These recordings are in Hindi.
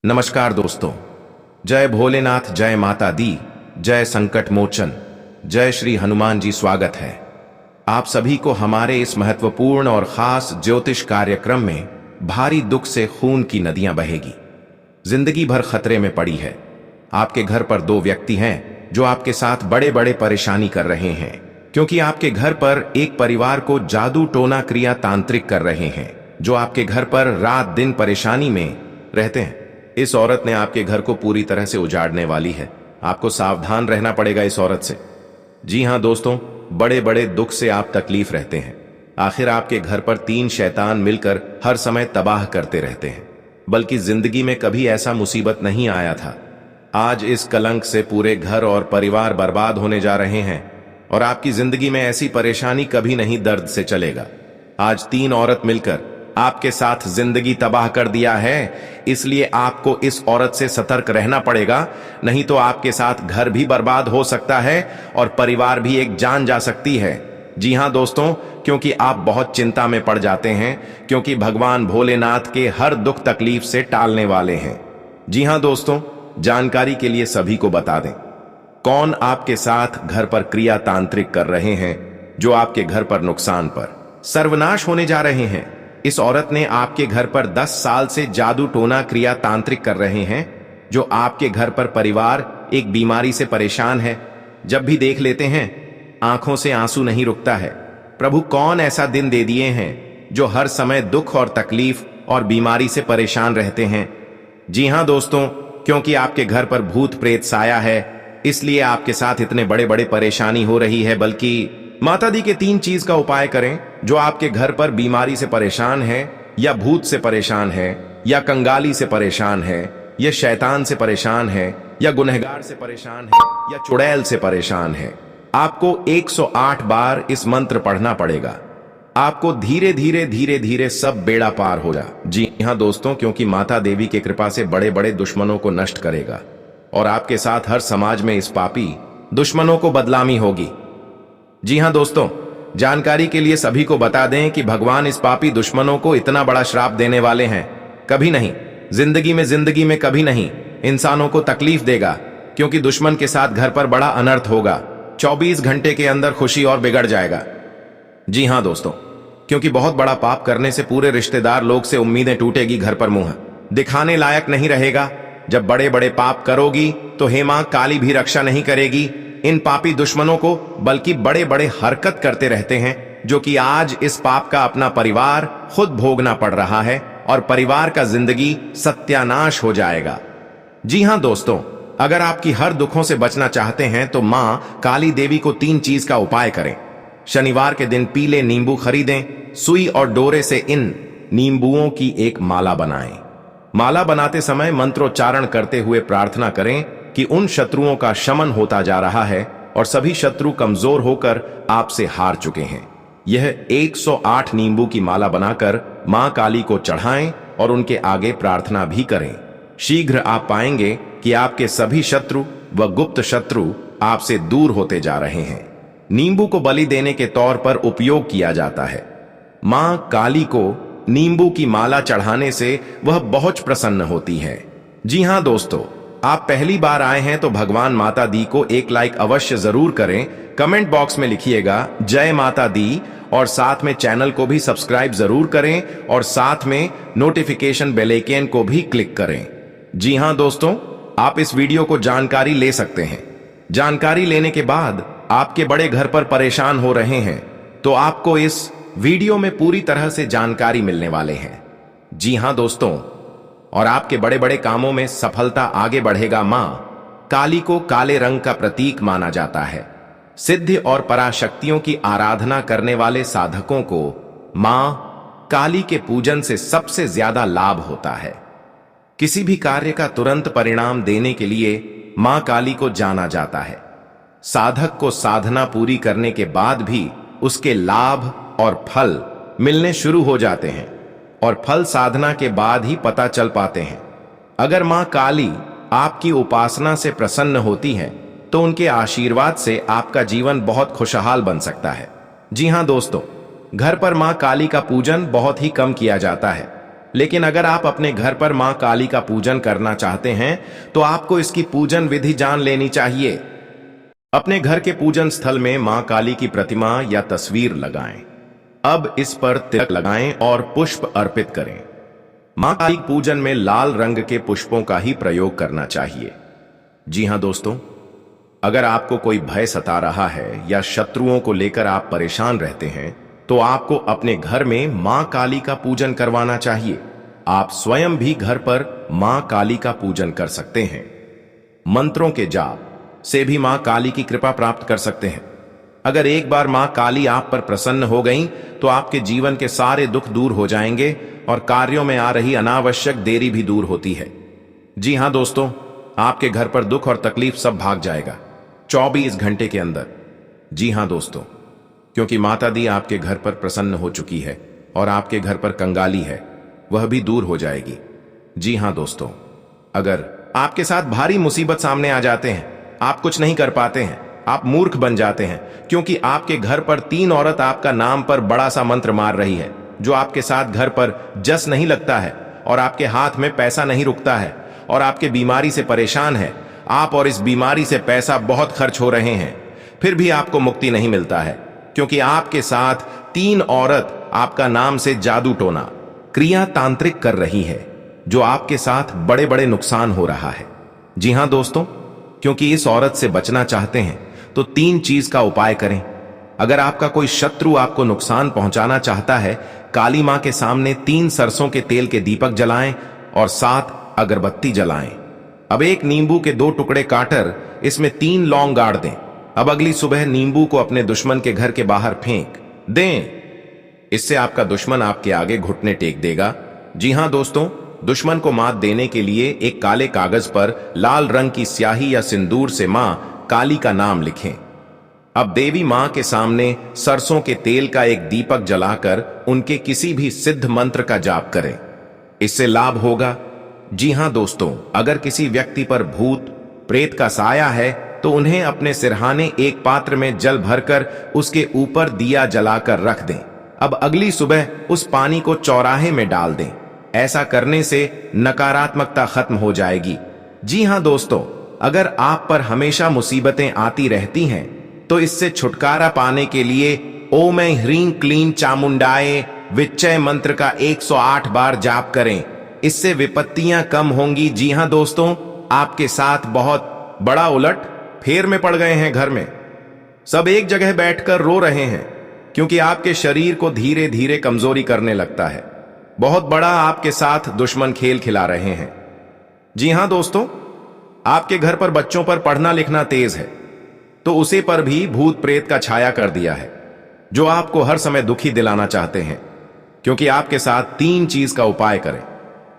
नमस्कार दोस्तों। जय भोलेनाथ, जय माता दी, जय संकट मोचन, जय श्री हनुमान जी। स्वागत है आप सभी को हमारे इस महत्वपूर्ण और खास ज्योतिष कार्यक्रम में। भारी दुख से खून की नदियां बहेगी, जिंदगी भर खतरे में पड़ी है। आपके घर पर दो व्यक्ति हैं जो आपके साथ बड़े बड़े परेशानी कर रहे हैं, क्योंकि आपके घर पर एक परिवार को जादू टोना क्रिया तांत्रिक कर रहे हैं, जो आपके घर पर रात दिन परेशानी में रहते हैं। इस औरत ने आपके घर को पूरी तरह से उजाड़ने वाली है। आपको सावधान रहना पड़ेगा इस औरत से। जी हां दोस्तों, बड़े बड़े दुख से आप तकलीफ रहते हैं। आखिर आपके घर पर तीन शैतान मिलकर हर समय तबाह करते रहते हैं, बल्कि जिंदगी में कभी ऐसा मुसीबत नहीं आया था। आज इस कलंक से पूरे घर और परिवार बर्बाद होने जा रहे हैं, और आपकी जिंदगी में ऐसी परेशानी कभी नहीं दर्द से चलेगा। आज तीन औरत मिलकर आपके साथ जिंदगी तबाह कर दिया है, इसलिए आपको इस औरत से सतर्क रहना पड़ेगा, नहीं तो आपके साथ घर भी बर्बाद हो सकता है और परिवार भी एक जान जा सकती है। जी हां दोस्तों, क्योंकि आप बहुत चिंता में पड़ जाते हैं, क्योंकि भगवान भोलेनाथ के हर दुख तकलीफ से टालने वाले हैं। जी हां दोस्तों, जानकारी के लिए सभी को बता दें, कौन आपके साथ घर पर क्रिया तांत्रिक कर रहे हैं, जो आपके घर पर नुकसान पर सर्वनाश होने जा रहे हैं। इस औरत ने आपके घर पर 10 साल से जादू टोना क्रिया तांत्रिक कर रहे हैं, जो आपके घर पर परिवार एक बीमारी से परेशान है। जब भी देख लेते हैं, आंखों से आंसू नहीं रुकता है। प्रभु कौन ऐसा दिन दे दिए हैं जो हर समय दुख और तकलीफ और बीमारी से परेशान रहते हैं। जी हां दोस्तों, क्योंकि आपके घर पर भूत प्रेत साया है, इसलिए आपके साथ इतने बड़े बड़े परेशानी हो रही है। बल्कि माता दी के 3 चीज का उपाय करें, जो आपके घर पर बीमारी से परेशान है, या भूत से परेशान है, या कंगाली से परेशान है, या शैतान से परेशान है, या गुनहगार से परेशान है, या चुड़ैल से परेशान है। आपको 108 बार इस मंत्र पढ़ना पड़ेगा। आपको धीरे धीरे धीरे धीरे सब बेड़ा पार हो जा। जी हां दोस्तों, क्योंकि माता देवी की कृपा से बड़े बड़े दुश्मनों को नष्ट करेगा, और आपके साथ हर समाज में इस पापी दुश्मनों को बदनामी होगी। जी हां दोस्तों, जानकारी के लिए सभी को बता दें कि भगवान इस पापी दुश्मनों को इतना बड़ा श्राप देने वाले हैं, कभी नहीं, जिंदगी में कभी नहीं इंसानों को तकलीफ देगा, क्योंकि दुश्मन के साथ घर पर बड़ा अनर्थ होगा। 24 घंटे के अंदर खुशी और बिगड़ जाएगा। जी हां दोस्तों, क्योंकि बहुत बड़ा पाप करने से पूरे रिश्तेदार लोग से उम्मीदें टूटेगी, घर पर मुंह दिखाने लायक नहीं रहेगा। जब बड़े बड़े पाप करोगी तो हे मां काली भी रक्षा नहीं करेगी इन पापी दुश्मनों को, बल्कि बड़े बड़े हरकत करते रहते हैं, जो कि आज इस पाप का अपना परिवार खुद भोगना पड़ रहा है, और परिवार का जिंदगी सत्यानाश हो जाएगा। जी हां दोस्तों, अगर आपकी हर दुखों से बचना चाहते हैं तो मां काली देवी को 3 चीज का उपाय करें। शनिवार के दिन पीले नींबू खरीदें, सुई और डोरे से इन नींबुओं की एक माला बनाएं। माला बनाते समय मंत्रोच्चारण करते हुए प्रार्थना करें कि उन शत्रुओं का शमन होता जा रहा है और सभी शत्रु कमजोर होकर आपसे हार चुके हैं। यह 108 नींबू की माला बनाकर मां काली को चढ़ाएं और उनके आगे प्रार्थना भी करें। शीघ्र आप पाएंगे कि आपके सभी शत्रु व गुप्त शत्रु आपसे दूर होते जा रहे हैं। नींबू को बलि देने के तौर पर उपयोग किया जाता है। मां काली को नींबू की माला चढ़ाने से वह बहुत प्रसन्न होती है। जी हां दोस्तों, आप पहली बार आए हैं तो भगवान माता दी को एक लाइक अवश्य जरूर करें। कमेंट बॉक्स में लिखिएगा जय माता दी, और साथ में चैनल को भी सब्सक्राइब जरूर करें, और साथ में नोटिफिकेशन बेल आइकन को भी क्लिक करें। जी हां दोस्तों, आप इस वीडियो को जानकारी ले सकते हैं। जानकारी लेने के बाद आपके बड़े घर पर परेशान हो रहे हैं, तो आपको इस वीडियो में पूरी तरह से जानकारी मिलने वाले हैं। जी हां दोस्तों, और आपके बड़े बड़े कामों में सफलता आगे बढ़ेगा। मां काली को काले रंग का प्रतीक माना जाता है। सिद्धि और पराशक्तियों की आराधना करने वाले साधकों को मां काली के पूजन से सबसे ज्यादा लाभ होता है। किसी भी कार्य का तुरंत परिणाम देने के लिए मां काली को जाना जाता है। साधक को साधना पूरी करने के बाद भी उसके लाभ और फल मिलने शुरू हो जाते हैं, और फल साधना के बाद ही पता चल पाते हैं। अगर मां काली आपकी उपासना से प्रसन्न होती है तो उनके आशीर्वाद से आपका जीवन बहुत खुशहाल बन सकता है। जी हां दोस्तों, घर पर मां काली का पूजन बहुत ही कम किया जाता है। लेकिन अगर आप अपने घर पर मां काली का पूजन करना चाहते हैं तो आपको इसकी पूजन विधि जान लेनी चाहिए। अपने घर के पूजन स्थल में मां काली की प्रतिमा या तस्वीर लगाएं। अब इस पर तिलक लगाएं और पुष्प अर्पित करें। मां काली पूजन में लाल रंग के पुष्पों का ही प्रयोग करना चाहिए। जी हां दोस्तों, अगर आपको कोई भय सता रहा है या शत्रुओं को लेकर आप परेशान रहते हैं तो आपको अपने घर में मां काली का पूजन करवाना चाहिए। आप स्वयं भी घर पर मां काली का पूजन कर सकते हैं। मंत्रों के जाप से भी मां काली की कृपा प्राप्त कर सकते हैं। अगर एक बार मां काली आप पर प्रसन्न हो गई तो आपके जीवन के सारे दुख दूर हो जाएंगे और कार्यों में आ रही अनावश्यक देरी भी दूर होती है। जी हां दोस्तों, आपके घर पर दुख और तकलीफ सब भाग जाएगा 24 घंटे के अंदर। जी हां दोस्तों, क्योंकि माता दी आपके घर पर प्रसन्न हो चुकी है और आपके घर पर कंगाली है, वह भी दूर हो जाएगी। जी हां दोस्तों, अगर आपके साथ भारी मुसीबत सामने आ जाते हैं, आप कुछ नहीं कर पाते हैं, आप मूर्ख बन जाते हैं, क्योंकि आपके घर पर 3 औरत आपका नाम पर बड़ा सा मंत्र मार रही है, जो आपके साथ घर पर जस नहीं लगता है और आपके हाथ में पैसा नहीं रुकता है और आपके बीमारी से परेशान है। आप और इस बीमारी से पैसा बहुत खर्च हो रहे हैं, फिर भी आपको मुक्ति नहीं मिलता है, क्योंकि आपके साथ 3 औरत आपका नाम से जादू टोना क्रिया तांत्रिक कर रही है, जो आपके साथ बड़े बड़े नुकसान हो रहा है। जी हां दोस्तों, क्योंकि इस औरत से बचना चाहते हैं तो 3 चीज का उपाय करें। अगर आपका कोई शत्रु आपको नुकसान पहुंचाना चाहता है, काली मां के सामने 3 सरसों के तेल के दीपक जलाएं और 7 अगरबत्ती जलाएं। अब एक नींबू के 2 टुकड़े काटकर इसमें 3 लौंग गाड़ दें। अब अगली सुबह नींबू को अपने दुश्मन के घर के बाहर फेंक दें। इससे आपका दुश्मन आपके आगे घुटने टेक देगा। जी हां दोस्तों, दुश्मन को मात देने के लिए एक काले कागज पर लाल रंग की स्याही या सिंदूर से मां काली का नाम लिखें। अब देवी मां के सामने सरसों के तेल का एक दीपक जलाकर उनके किसी भी सिद्ध मंत्र का जाप करें। इससे लाभ होगा। जी हां दोस्तों, अगर किसी व्यक्ति पर भूत प्रेत का साया है तो उन्हें अपने सिरहाने एक पात्र में जल भरकर उसके ऊपर दिया जलाकर रख दें। अब अगली सुबह उस पानी को चौराहे में डाल दें। ऐसा करने से नकारात्मकता खत्म हो जाएगी। जी हां दोस्तों, अगर आप पर हमेशा मुसीबतें आती रहती हैं तो इससे छुटकारा पाने के लिए ओम ह्रीं क्लीं चामुंडाए विच्चय मंत्र का 108 बार जाप करें। इससे विपत्तियां कम होंगी। जी हां दोस्तों, आपके साथ बहुत बड़ा उलट फेर में पड़ गए हैं। घर में सब एक जगह बैठकर रो रहे हैं, क्योंकि आपके शरीर को धीरे धीरे कमजोरी करने लगता है। बहुत बड़ा आपके साथ दुश्मन खेल खिला रहे हैं। जी हां दोस्तों, आपके घर पर बच्चों पर पढ़ना लिखना तेज है तो उसे पर भी भूत प्रेत का छाया कर दिया है, जो आपको हर समय दुखी दिलाना चाहते हैं। क्योंकि आपके साथ 3 चीज का उपाय करें।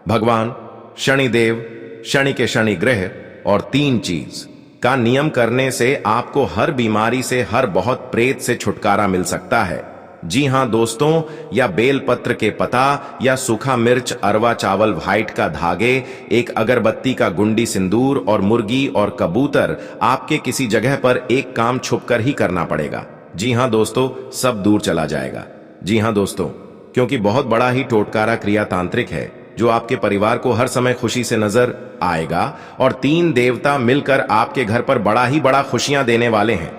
भगवान शनिदेव, शनि के शनि ग्रह और 3 चीज का नियम करने से आपको हर बीमारी से, हर बहुत प्रेत से छुटकारा मिल सकता है। जी हां दोस्तों, या बेलपत्र के पता या सूखा मिर्च, अरवा चावल, व्हाइट का धागे, एक अगरबत्ती का गुंडी, सिंदूर और मुर्गी और कबूतर, आपके किसी जगह पर एक काम छुपकर ही करना पड़ेगा। जी हां दोस्तों, सब दूर चला जाएगा। जी हां दोस्तों, क्योंकि बहुत बड़ा ही टोटकारा क्रिया तांत्रिक है, जो आपके परिवार को हर समय खुशी से नजर आएगा और 3 देवता मिलकर आपके घर पर बड़ा ही बड़ा खुशियां देने वाले हैं।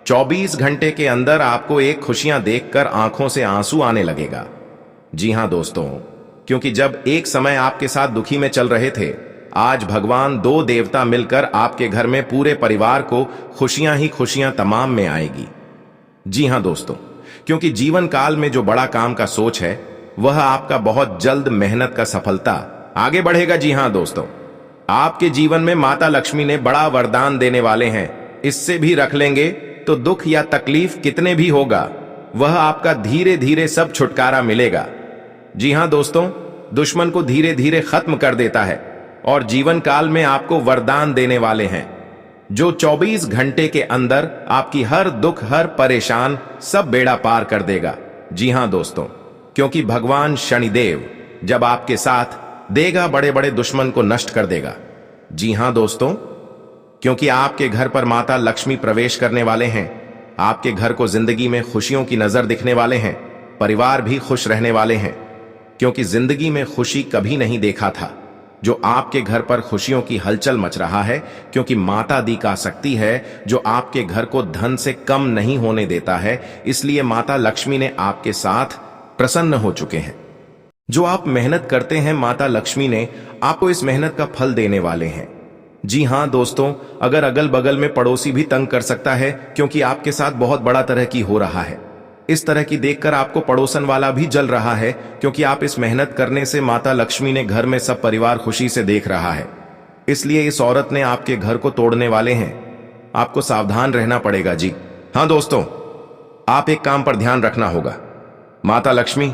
24 घंटे के अंदर आपको एक खुशियां देखकर आंखों से आंसू आने लगेगा। जी हां दोस्तों, क्योंकि जब एक समय आपके साथ दुखी में चल रहे थे, आज भगवान 2 देवता मिलकर आपके घर में पूरे परिवार को खुशियां ही खुशियां तमाम में आएगी। जी हां दोस्तों, क्योंकि जीवन काल में जो बड़ा काम का सोच है, वह आपका बहुत जल्द मेहनत का सफलता आगे बढ़ेगा। जी हां दोस्तों, आपके जीवन में माता लक्ष्मी ने बड़ा वरदान देने वाले हैं। इससे भी रख लेंगे तो दुख या तकलीफ कितने भी होगा, वह आपका धीरे धीरे सब छुटकारा मिलेगा। जी हां दोस्तों, दुश्मन को धीरे धीरे खत्म कर देता है और जीवन काल में आपको वरदान देने वाले हैं, जो 24 घंटे के अंदर आपकी हर दुख, हर परेशान सब बेड़ा पार कर देगा। जी हां दोस्तों, क्योंकि भगवान शनिदेव जब आपके साथ देगा, बड़े बड़े दुश्मन को नष्ट कर देगा। जी हां दोस्तों, क्योंकि आपके घर पर माता लक्ष्मी प्रवेश करने वाले हैं, आपके घर को जिंदगी में खुशियों की नजर दिखने वाले हैं, परिवार भी खुश रहने वाले हैं। क्योंकि जिंदगी में खुशी कभी नहीं देखा था। जो आपके घर पर खुशियों की हलचल मच रहा है, क्योंकि माता दी का शक्ति है जो आपके घर को धन से कम नहीं होने देता है। इसलिए माता लक्ष्मी ने आपके साथ प्रसन्न हो चुके हैं। जो आप मेहनत करते हैं, माता लक्ष्मी ने आपको इस मेहनत का फल देने वाले हैं। जी हां दोस्तों, अगर अगल बगल में पड़ोसी भी तंग कर सकता है क्योंकि आपके साथ बहुत बड़ा तरह की हो रहा है, इस तरह की देखकर आपको पड़ोसन वाला भी जल रहा है, क्योंकि आप इस मेहनत करने से माता लक्ष्मी ने घर में सब परिवार खुशी से देख रहा है। इसलिए इस औरत ने आपके घर को तोड़ने वाले हैं। आपको सावधान रहना पड़ेगा। जी हां दोस्तों, आप एक काम पर ध्यान रखना होगा। माता लक्ष्मी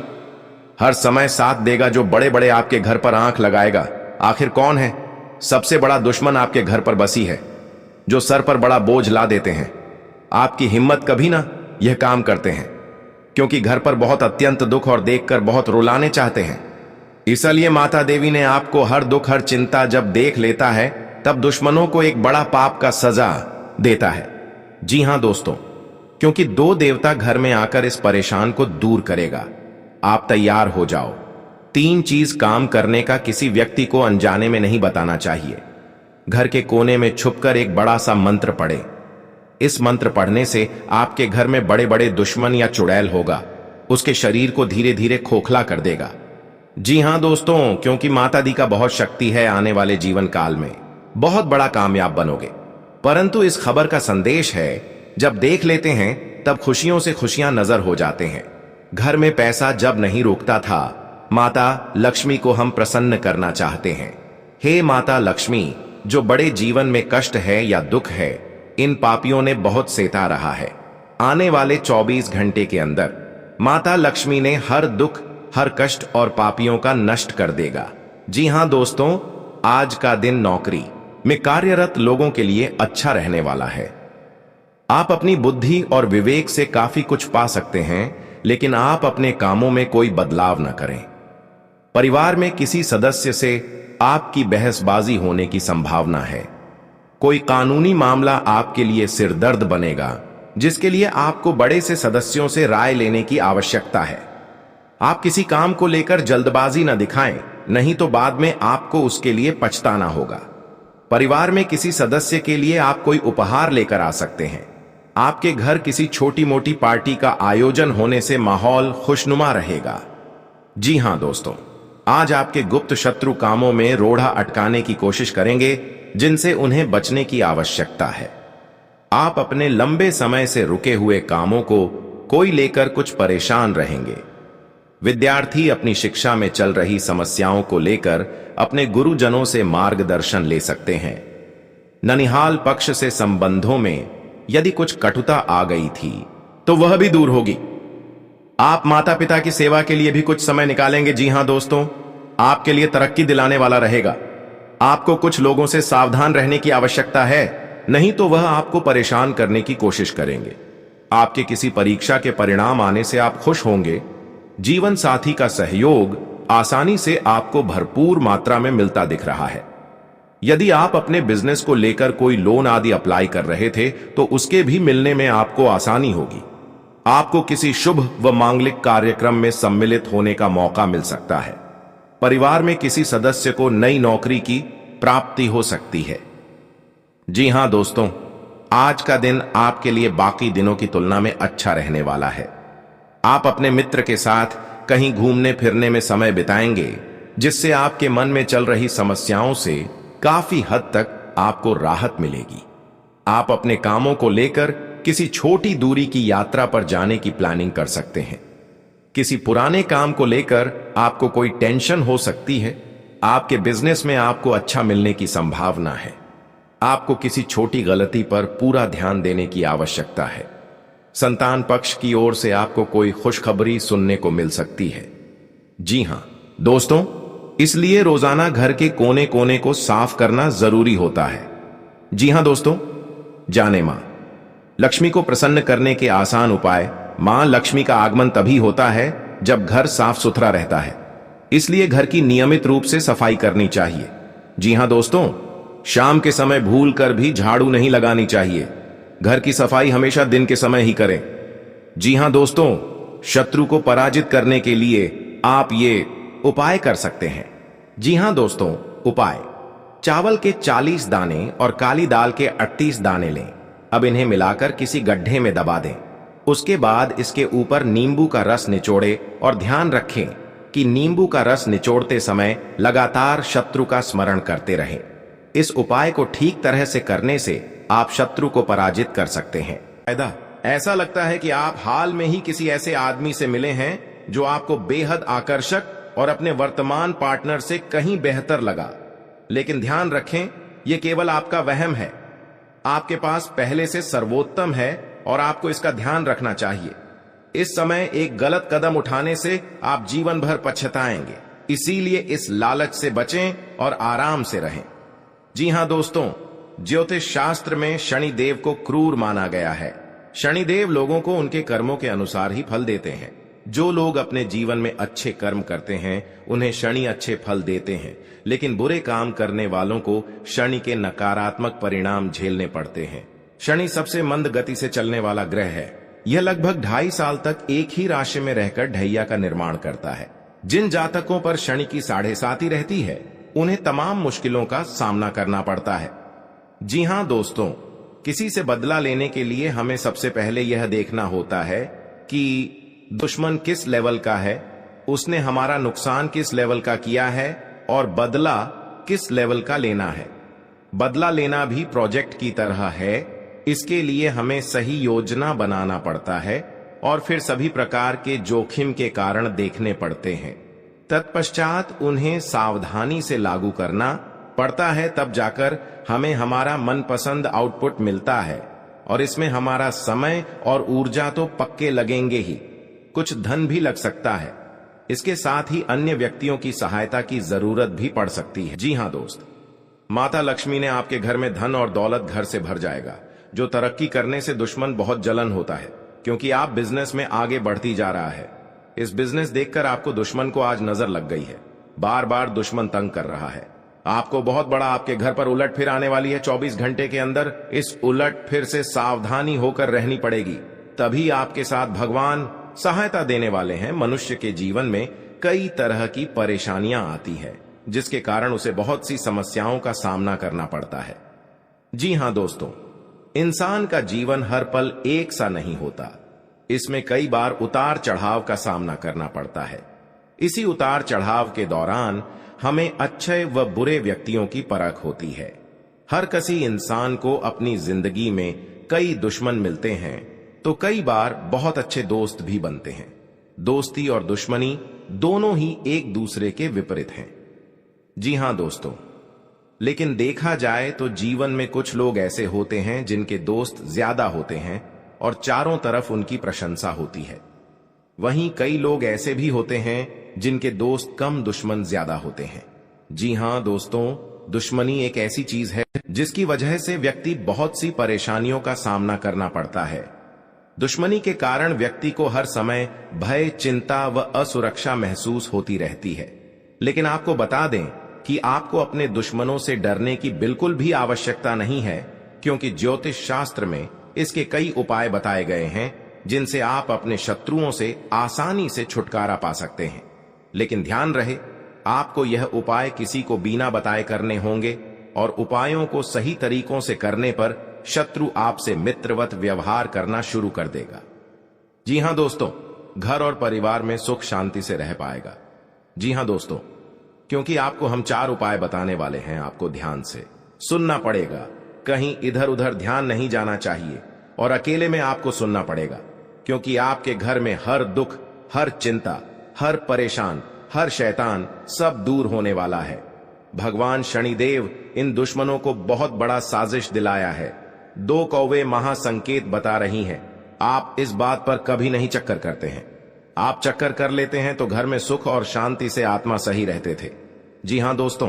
हर समय साथ देगा जो बड़े बड़े आपके घर पर आंख लगाएगा। आखिर कौन है सबसे बड़ा दुश्मन आपके घर पर बसी है, जो सर पर बड़ा बोझ ला देते हैं। आपकी हिम्मत कभी ना यह काम करते हैं, क्योंकि घर पर बहुत अत्यंत दुख और देखकर बहुत रुलाने चाहते हैं। इसलिए माता देवी ने आपको हर दुख हर चिंता जब देख लेता है, तब दुश्मनों को एक बड़ा पाप का सजा देता है। जी हां दोस्तों, क्योंकि दो देवता घर में आकर इस परेशान को दूर करेगा। आप तैयार हो जाओ। 3 चीज काम करने का किसी व्यक्ति को अनजाने में नहीं बताना चाहिए। घर के कोने में छुपकर एक बड़ा सा मंत्र पढ़े। इस मंत्र पढ़ने से आपके घर में बड़े बड़े दुश्मन या चुड़ैल होगा, उसके शरीर को धीरे धीरे खोखला कर देगा। जी हां दोस्तों, क्योंकि माता दी का बहुत शक्ति है। आने वाले जीवन काल में बहुत बड़ा कामयाब बनोगे। परंतु इस खबर का संदेश है, जब देख लेते हैं तब खुशियों से खुशियां नजर हो जाते हैं। घर में पैसा जब नहीं रुकता था, माता लक्ष्मी को हम प्रसन्न करना चाहते हैं। हे माता लक्ष्मी, जो बड़े जीवन में कष्ट है या दुख है, इन पापियों ने बहुत सेता रहा है। आने वाले 24 घंटे के अंदर माता लक्ष्मी ने हर दुख हर कष्ट और पापियों का नष्ट कर देगा। जी हां दोस्तों, आज का दिन नौकरी में कार्यरत लोगों के लिए अच्छा रहने वाला है। आप अपनी बुद्धि और विवेक से काफी कुछ पा सकते हैं, लेकिन आप अपने कामों में कोई बदलाव न करें। परिवार में किसी सदस्य से आपकी बहसबाजी होने की संभावना है। कोई कानूनी मामला आपके लिए सिरदर्द बनेगा, जिसके लिए आपको बड़े से सदस्यों से राय लेने की आवश्यकता है। आप किसी काम को लेकर जल्दबाजी न दिखाएं, नहीं तो बाद में आपको उसके लिए पछताना होगा। परिवार में किसी सदस्य के लिए आप कोई उपहार लेकर आ सकते हैं। आपके घर किसी छोटी मोटी पार्टी का आयोजन होने से माहौल खुशनुमा रहेगा। जी हां दोस्तों, आज आपके गुप्त शत्रु कामों में रोड़ा अटकाने की कोशिश करेंगे, जिनसे उन्हें बचने की आवश्यकता है। आप अपने लंबे समय से रुके हुए कामों को कोई लेकर कुछ परेशान रहेंगे। विद्यार्थी अपनी शिक्षा में चल रही समस्याओं को लेकर अपने गुरुजनों से मार्गदर्शन ले सकते हैं। ननिहाल पक्ष से संबंधों में यदि कुछ कटुता आ गई थी तो वह भी दूर होगी। आप माता पिता की सेवा के लिए भी कुछ समय निकालेंगे। जी हां दोस्तों, आपके लिए तरक्की दिलाने वाला रहेगा। आपको कुछ लोगों से सावधान रहने की आवश्यकता है, नहीं तो वह आपको परेशान करने की कोशिश करेंगे। आपके किसी परीक्षा के परिणाम आने से आप खुश होंगे। जीवन साथी का सहयोग आसानी से आपको भरपूर मात्रा में मिलता दिख रहा है। यदि आप अपने बिजनेस को लेकर कोई लोन आदि अप्लाई कर रहे थे तो उसके भी मिलने में आपको आसानी होगी। आपको किसी शुभ व मांगलिक कार्यक्रम में सम्मिलित होने का मौका मिल सकता है। परिवार में किसी सदस्य को नई नौकरी की प्राप्ति हो सकती है। जी हां दोस्तों, आज का दिन आपके लिए बाकी दिनों की तुलना में अच्छा रहने वाला है। आप अपने मित्र के साथ कहीं घूमने फिरने में समय बिताएंगे, जिससे आपके मन में चल रही समस्याओं से काफी हद तक आपको राहत मिलेगी। आप अपने कामों को लेकर किसी छोटी दूरी की यात्रा पर जाने की प्लानिंग कर सकते हैं। किसी पुराने काम को लेकर आपको कोई टेंशन हो सकती है। आपके बिजनेस में आपको अच्छा मिलने की संभावना है। आपको किसी छोटी गलती पर पूरा ध्यान देने की आवश्यकता है। संतान पक्ष की ओर से आपको कोई खुशखबरी सुनने को मिल सकती है। जी हां दोस्तों, इसलिए रोजाना घर के कोने कोने को साफ करना जरूरी होता है। जी हां दोस्तों, जाने मां लक्ष्मी को प्रसन्न करने के आसान उपाय। मां लक्ष्मी का आगमन तभी होता है जब घर साफ सुथरा रहता है, इसलिए घर की नियमित रूप से सफाई करनी चाहिए। जी हां दोस्तों, शाम के समय भूल कर भी झाड़ू नहीं लगानी चाहिए। घर की सफाई हमेशा दिन के समय ही करें। जी हां दोस्तों, शत्रु को पराजित करने के लिए आप ये उपाय कर सकते हैं। जी हां दोस्तों, उपाय। चावल के 40 दाने और काली दाल के 38 दाने लें। अब इन्हें मिलाकर किसी गड्ढे में दबा दें। उसके बाद इसके ऊपर नींबू का रस निचोड़े और ध्यान रखें कि नींबू का रस निचोड़ते समय लगातार शत्रु का स्मरण करते रहें। इस उपाय को ठीक तरह से करने से आप शत्रु को पराजित कर सकते हैं। फायदा, ऐसा लगता है कि आप हाल में ही किसी ऐसे आदमी से मिले हैं जो आपको बेहद आकर्षक और अपने वर्तमान पार्टनर से कहीं बेहतर लगा। लेकिन ध्यान रखें, यह केवल आपका वहम है। आपके पास पहले से सर्वोत्तम है और आपको इसका ध्यान रखना चाहिए। इस समय एक गलत कदम उठाने से आप जीवन भर पछताएंगे। इसीलिए इस लालच से बचें और आराम से रहें। जी हां दोस्तों, ज्योतिष शास्त्र में शनिदेव को क्रूर माना गया है। शनिदेव लोगों को उनके कर्मों के अनुसार ही फल देते हैं। जो लोग अपने जीवन में अच्छे कर्म करते हैं उन्हें शनि अच्छे फल देते हैं, लेकिन बुरे काम करने वालों को शनि के नकारात्मक परिणाम झेलने पड़ते हैं। शनि सबसे मंद गति से चलने वाला ग्रह है। यह लगभग 2.5 साल तक एक ही राशि में रहकर ढैया का निर्माण करता है। जिन जातकों पर शनि की 7.5 रहती है उन्हें तमाम मुश्किलों का सामना करना पड़ता है। जी हां दोस्तों, किसी से बदला लेने के लिए हमें सबसे पहले यह देखना होता है कि दुश्मन किस लेवल का है, उसने हमारा नुकसान किस लेवल का किया है और बदला किस लेवल का लेना है। बदला लेना भी प्रोजेक्ट की तरह है। इसके लिए हमें सही योजना बनाना पड़ता है और फिर सभी प्रकार के जोखिम के कारण देखने पड़ते हैं। तत्पश्चात उन्हें सावधानी से लागू करना पड़ता है। तब जाकर हमें हमारा मनपसंद आउटपुट मिलता है और इसमें हमारा समय और ऊर्जा तो पक्के लगेंगे ही, कुछ धन भी लग सकता है। इसके साथ ही अन्य व्यक्तियों की सहायता की जरूरत भी पड़ सकती है। जी हां दोस्त, माता लक्ष्मी ने आपके घर में धन और दौलत घर से भर जाएगा। जो तरक्की करने से दुश्मन बहुत जलन होता है, क्योंकि आप बिजनेस में आगे बढ़ती जा रहा है। इस बिजनेस देखकर आपको दुश्मन को आज नजर लग गई है। बार बार दुश्मन तंग कर रहा है आपको। बहुत बड़ा आपके घर पर उलट फिर आने वाली है 24 घंटे के अंदर। इस उलट फिर से सावधानी होकर रहनी पड़ेगी, तभी आपके साथ भगवान सहायता देने वाले हैं। मनुष्य के जीवन में कई तरह की परेशानियां आती है, जिसके कारण उसे बहुत सी समस्याओं का सामना करना पड़ता है। जी हां दोस्तों, इंसान का जीवन हर पल एक सा नहीं होता। इसमें कई बार उतार चढ़ाव का सामना करना पड़ता है। इसी उतार चढ़ाव के दौरान हमें अच्छे व बुरे व्यक्तियों की परख होती है। हर किसी इंसान को अपनी जिंदगी में कई दुश्मन मिलते हैं, तो कई बार बहुत अच्छे दोस्त भी बनते हैं। दोस्ती और दुश्मनी दोनों ही एक दूसरे के विपरीत हैं। जी हां दोस्तों, लेकिन देखा जाए तो जीवन में कुछ लोग ऐसे होते हैं जिनके दोस्त ज्यादा होते हैं और चारों तरफ उनकी प्रशंसा होती है। वहीं कई लोग ऐसे भी होते हैं जिनके दोस्त कम, दुश्मन ज्यादा होते हैं। जी हां दोस्तों, दुश्मनी एक ऐसी चीज है जिसकी वजह से व्यक्ति बहुत सी परेशानियों का सामना करना पड़ता है। दुश्मनी के कारण व्यक्ति को हर समय भय, चिंता व असुरक्षा महसूस होती रहती है। लेकिन आपको बता दें कि आपको अपने दुश्मनों से डरने की बिल्कुल भी आवश्यकता नहीं है, क्योंकि ज्योतिष शास्त्र में इसके कई उपाय बताए गए हैं जिनसे आप अपने शत्रुओं से आसानी से छुटकारा पा सकते हैं। लेकिन ध्यान रहे, आपको यह उपाय किसी को बिना बताए करने होंगे और उपायों को सही तरीकों से करने पर शत्रु आपसे मित्रवत व्यवहार करना शुरू कर देगा। जी हां दोस्तों, घर और परिवार में सुख शांति से रह पाएगा। जी हां दोस्तों, क्योंकि आपको हम 4 उपाय बताने वाले हैं। आपको ध्यान से सुनना पड़ेगा, कहीं इधर उधर ध्यान नहीं जाना चाहिए और अकेले में आपको सुनना पड़ेगा, क्योंकि आपके घर में हर दुख, हर चिंता, हर परेशान, हर शैतान सब दूर होने वाला है। भगवान शनिदेव इन दुश्मनों को बहुत बड़ा साजिश दिलाया है। 2 कौवे महासंकेत बता रही हैं। आप इस बात पर कभी नहीं चक्कर करते हैं। आप चक्कर कर लेते हैं तो घर में सुख और शांति से आत्मा सही रहते थे। जी हां दोस्तों,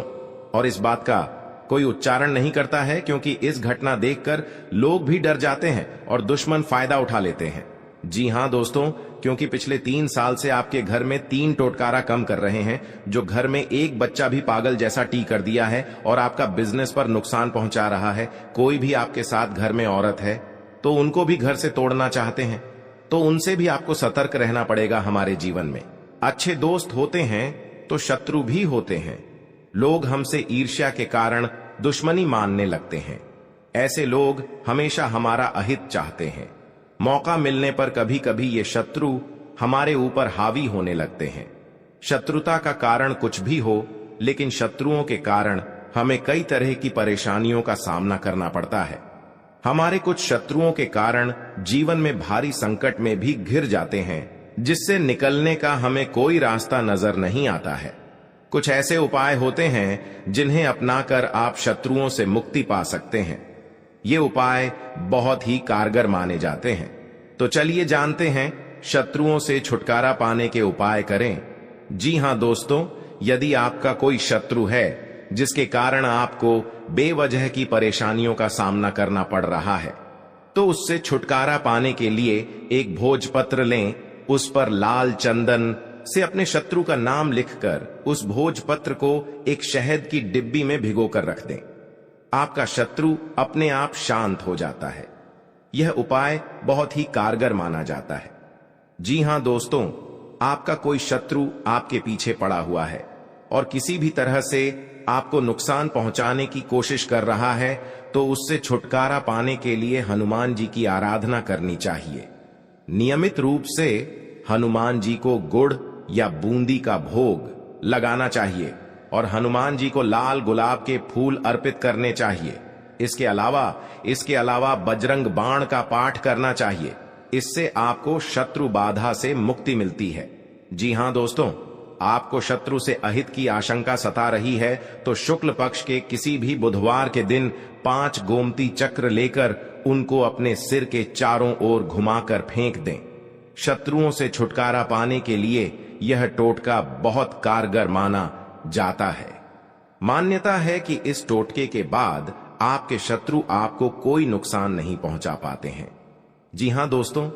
और इस बात का कोई उच्चारण नहीं करता है, क्योंकि इस घटना देखकर लोग भी डर जाते हैं और दुश्मन फायदा उठा लेते हैं। जी हां दोस्तों, क्योंकि पिछले 3 साल से आपके घर में 3 टोटकारा कम कर रहे हैं, जो घर में एक बच्चा भी पागल जैसा टी कर दिया है और आपका बिजनेस पर नुकसान पहुंचा रहा है। कोई भी आपके साथ घर में औरत है तो उनको भी घर से तोड़ना चाहते हैं, तो उनसे भी आपको सतर्क रहना पड़ेगा। हमारे जीवन में अच्छे दोस्त होते हैं तो शत्रु भी होते हैं। लोग हमसे ईर्ष्या के कारण दुश्मनी मानने लगते हैं। ऐसे लोग हमेशा हमारा अहित चाहते हैं। मौका मिलने पर कभी कभी ये शत्रु हमारे ऊपर हावी होने लगते हैं। शत्रुता का कारण कुछ भी हो, लेकिन शत्रुओं के कारण हमें कई तरह की परेशानियों का सामना करना पड़ता है। हमारे कुछ शत्रुओं के कारण जीवन में भारी संकट में भी घिर जाते हैं, जिससे निकलने का हमें कोई रास्ता नजर नहीं आता है। कुछ ऐसे उपाय होते हैं जिन्हें अपनाकर आप शत्रुओं से मुक्ति पा सकते हैं। ये उपाय बहुत ही कारगर माने जाते हैं। तो चलिए जानते हैं शत्रुओं से छुटकारा पाने के उपाय करें। जी हां दोस्तों, यदि आपका कोई शत्रु है जिसके कारण आपको बेवजह की परेशानियों का सामना करना पड़ रहा है, तो उससे छुटकारा पाने के लिए एक भोजपत्र लें। उस पर लाल चंदन से अपने शत्रु का नाम लिखकर उस भोजपत्र को एक शहद की डिब्बी में भिगोकर रख दें। आपका शत्रु अपने आप शांत हो जाता है। यह उपाय बहुत ही कारगर माना जाता है। जी हां दोस्तों, आपका कोई शत्रु आपके पीछे पड़ा हुआ है और किसी भी तरह से आपको नुकसान पहुंचाने की कोशिश कर रहा है, तो उससे छुटकारा पाने के लिए हनुमान जी की आराधना करनी चाहिए। नियमित रूप से हनुमान जी को गुड़ या बूंदी का भोग लगाना चाहिए और हनुमान जी को लाल गुलाब के फूल अर्पित करने चाहिए। इसके अलावा बजरंग बाण का पाठ करना चाहिए। इससे आपको शत्रु बाधा से मुक्ति मिलती है। जी हां दोस्तों, आपको शत्रु से अहित की आशंका सता रही है, तो शुक्ल पक्ष के किसी भी बुधवार के दिन 5 गोमती चक्र लेकर उनको अपने सिर के चारों ओर घुमाकर फेंक दें। शत्रुओं से छुटकारा पाने के लिए यह टोटका बहुत कारगर माना जाता है। मान्यता है कि इस टोटके के बाद आपके शत्रु आपको कोई नुकसान नहीं पहुंचा पाते हैं। जी हां दोस्तों,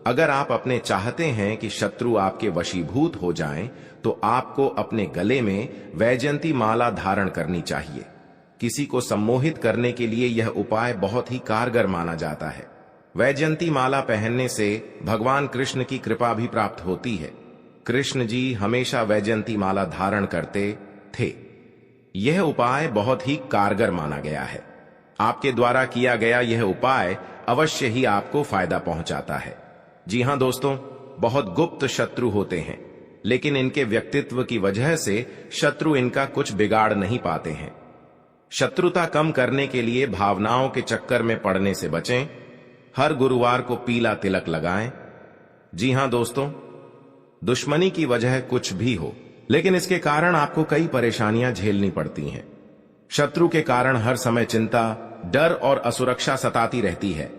अगर आप अपने चाहते हैं कि शत्रु आपके वशीभूत हो जाएं, तो आपको अपने गले में वैजयंती माला धारण करनी चाहिए। किसी को सम्मोहित करने के लिए यह उपाय बहुत ही कारगर माना जाता है। वैजयंती माला पहनने से भगवान कृष्ण की कृपा भी प्राप्त होती है। कृष्ण जी हमेशा वैजयंती माला धारण करते थे। यह उपाय बहुत ही कारगर माना गया है। आपके द्वारा किया गया यह उपाय अवश्य ही आपको फायदा पहुंचाता है। जी हां दोस्तों, बहुत गुप्त शत्रु होते हैं, लेकिन इनके व्यक्तित्व की वजह से शत्रु इनका कुछ बिगाड़ नहीं पाते हैं। शत्रुता कम करने के लिए भावनाओं के चक्कर में पड़ने से बचें। हर गुरुवार को पीला तिलक लगाएं। जी हां दोस्तों, दुश्मनी की वजह कुछ भी हो, लेकिन इसके कारण आपको कई परेशानियां झेलनी पड़ती हैं। शत्रु के कारण हर समय चिंता, डर और असुरक्षा सताती रहती है।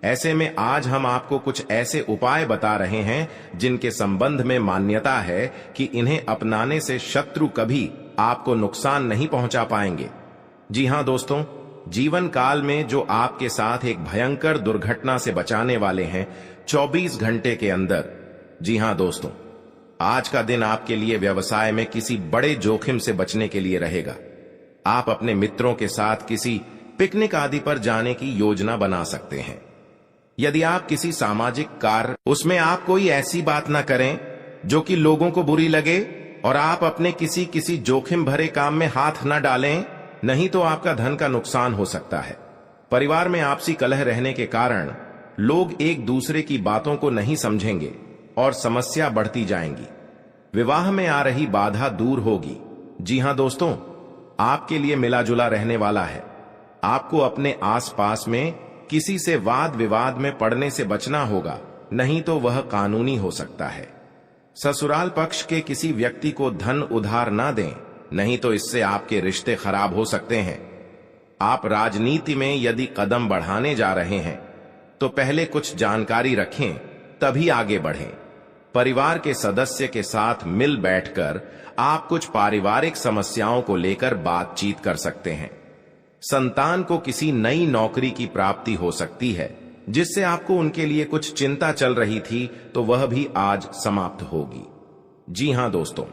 ऐसे में आज हम आपको कुछ ऐसे उपाय बता रहे हैं जिनके संबंध में मान्यता है कि इन्हें अपनाने से शत्रु कभी आपको नुकसान नहीं पहुंचा पाएंगे। जी हां दोस्तों, जीवन काल में जो आपके साथ एक भयंकर दुर्घटना से बचाने वाले हैं 24 घंटे के अंदर। जी हां दोस्तों, आज का दिन आपके लिए व्यवसाय में किसी बड़े जोखिम से बचने के लिए रहेगा। आप अपने मित्रों के साथ किसी पिकनिक आदि पर जाने की योजना बना सकते हैं। यदि आप किसी सामाजिक कार्य, उसमें आप कोई ऐसी बात ना करें जो कि लोगों को बुरी लगे, और आप अपने किसी जोखिम भरे काम में हाथ न डालें, नहीं तो आपका धन का नुकसान हो सकता है। परिवार में आपसी कलह रहने के कारण लोग एक दूसरे की बातों को नहीं समझेंगे और समस्या बढ़ती जाएंगी। विवाह में आ रही बाधा दूर होगी। जी हां दोस्तों, आपके लिए मिला जुला रहने वाला है। आपको अपने आसपास में किसी से वाद विवाद में पड़ने से बचना होगा, नहीं तो वह कानूनी हो सकता है। ससुराल पक्ष के किसी व्यक्ति को धन उधार ना दें, नहीं तो इससे आपके रिश्ते खराब हो सकते हैं। आप राजनीति में यदि कदम बढ़ाने जा रहे हैं तो पहले कुछ जानकारी रखें, तभी आगे बढ़ें। परिवार के सदस्य के साथ मिल बैठकर आप कुछ पारिवारिक समस्याओं को लेकर बातचीत कर सकते हैं। संतान को किसी नई नौकरी की प्राप्ति हो सकती है, जिससे आपको उनके लिए कुछ चिंता चल रही थी, तो वह भी आज समाप्त होगी। जी हां दोस्तों,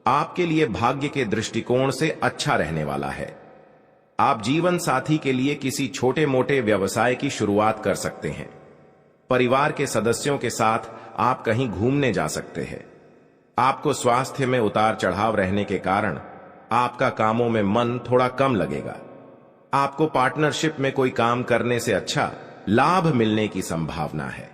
आपके लिए भाग्य के दृष्टिकोण से अच्छा रहने वाला है। आप जीवन साथी के लिए किसी छोटे मोटे व्यवसाय की शुरुआत कर सकते हैं। परिवार के सदस्यों के साथ आप कहीं घूमने जा सकते हैं। आपको स्वास्थ्य में उतार चढ़ाव रहने के कारण आपका कामों में मन थोड़ा कम लगेगा। आपको पार्टनरशिप में कोई काम करने से अच्छा लाभ मिलने की संभावना है।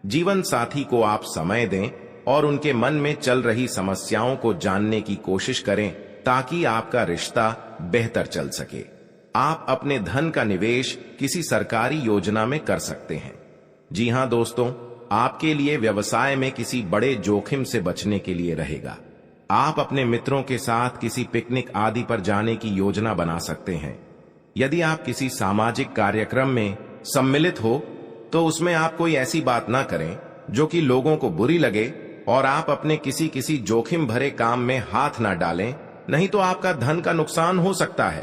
जीवन साथी को आप समय दें और उनके मन में चल रही समस्याओं को जानने की कोशिश करें ताकि आपका रिश्ता बेहतर चल सके। आप अपने धन का निवेश किसी सरकारी योजना में कर सकते हैं। जी हां दोस्तों, आपके लिए व्यवसाय में किसी बड़े जोखिम से बचने के लिए रहेगा। आप अपने मित्रों के साथ किसी पिकनिक आदि पर जाने की योजना बना सकते हैं। यदि आप किसी सामाजिक कार्यक्रम में सम्मिलित हो तो उसमें आप कोई ऐसी बात ना करें जो कि लोगों को बुरी लगे, और आप अपने किसी जोखिम भरे काम में हाथ ना डालें, नहीं तो आपका धन का नुकसान हो सकता है।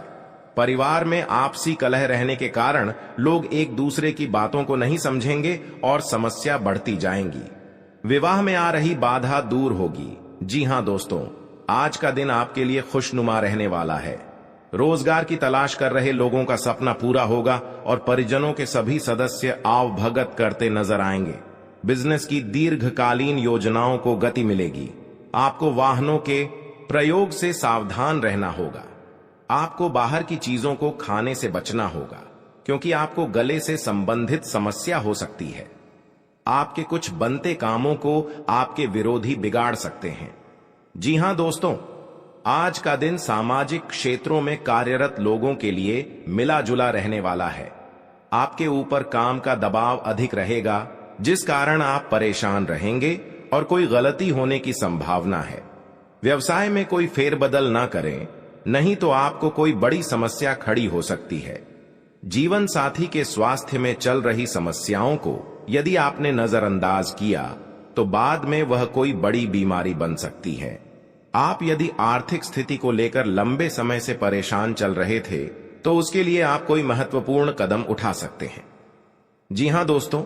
परिवार में आपसी कलह रहने के कारण लोग एक दूसरे की बातों को नहीं समझेंगे और समस्या बढ़ती जाएंगी। विवाह में आ रही बाधा दूर होगी। जी हां दोस्तों, आज का दिन आपके लिए खुशनुमा रहने वाला है। रोजगार की तलाश कर रहे लोगों का सपना पूरा होगा और परिजनों के सभी सदस्य आवभगत करते नजर आएंगे। बिजनेस की दीर्घकालीन योजनाओं को गति मिलेगी। आपको वाहनों के प्रयोग से सावधान रहना होगा। आपको बाहर की चीजों को खाने से बचना होगा क्योंकि आपको गले से संबंधित समस्या हो सकती है। आपके कुछ बनते कामों को आपके विरोधी बिगाड़ सकते हैं। जी हां दोस्तों, आज का दिन सामाजिक क्षेत्रों में कार्यरत लोगों के लिए मिला जुला रहने वाला है। आपके ऊपर काम का दबाव अधिक रहेगा जिस कारण आप परेशान रहेंगे और कोई गलती होने की संभावना है। व्यवसाय में कोई फेरबदल ना करें, नहीं तो आपको कोई बड़ी समस्या खड़ी हो सकती है। जीवन साथी के स्वास्थ्य में चल रही समस्याओं को यदि आपने नजरअंदाज किया तो बाद में वह कोई बड़ी बीमारी बन सकती है। आप यदि आर्थिक स्थिति को लेकर लंबे समय से परेशान चल रहे थे तो उसके लिए आप कोई महत्वपूर्ण कदम उठा सकते हैं। जी हां दोस्तों,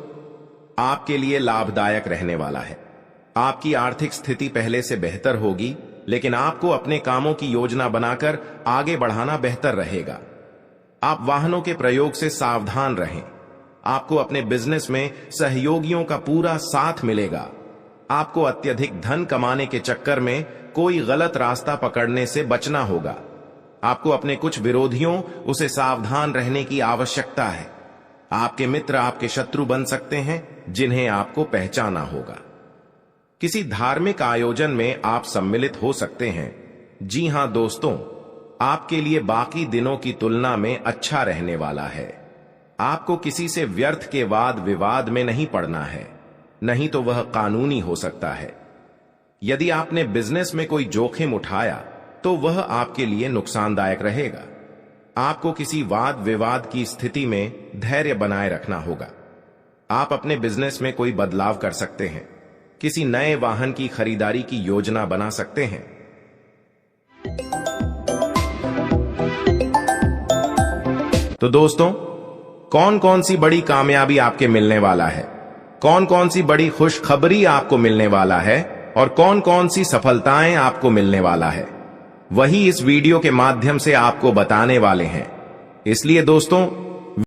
आपके लिए लाभदायक रहने वाला है। आपकी आर्थिक स्थिति पहले से बेहतर होगी, लेकिन आपको अपने कामों की योजना बनाकर आगे बढ़ाना बेहतर रहेगा। आप वाहनों के प्रयोग से सावधान रहें। आपको अपने बिजनेस में सहयोगियों का पूरा साथ मिलेगा। आपको अत्यधिक धन कमाने के चक्कर में कोई गलत रास्ता पकड़ने से बचना होगा। आपको अपने कुछ विरोधियों उसे सावधान रहने की आवश्यकता है। आपके मित्र आपके शत्रु बन सकते हैं जिन्हें आपको पहचाना होगा। किसी धार्मिक आयोजन में आप सम्मिलित हो सकते हैं। जी हां दोस्तों, आपके लिए बाकी दिनों की तुलना में अच्छा रहने वाला है। आपको किसी से व्यर्थ के वाद विवाद में नहीं पड़ना है, नहीं तो वह कानूनी हो सकता है। यदि आपने बिजनेस में कोई जोखिम उठाया तो वह आपके लिए नुकसानदायक रहेगा। आपको किसी वाद विवाद की स्थिति में धैर्य बनाए रखना होगा। आप अपने बिजनेस में कोई बदलाव कर सकते हैं। किसी नए वाहन की खरीदारी की योजना बना सकते हैं। तो दोस्तों, कौन कौन सी बड़ी कामयाबी आपके मिलने वाला है, कौन कौन सी बड़ी खुशखबरी आपको मिलने वाला है और कौन कौन सी सफलताएं आपको मिलने वाला है, वही इस वीडियो के माध्यम से आपको बताने वाले हैं। इसलिए दोस्तों,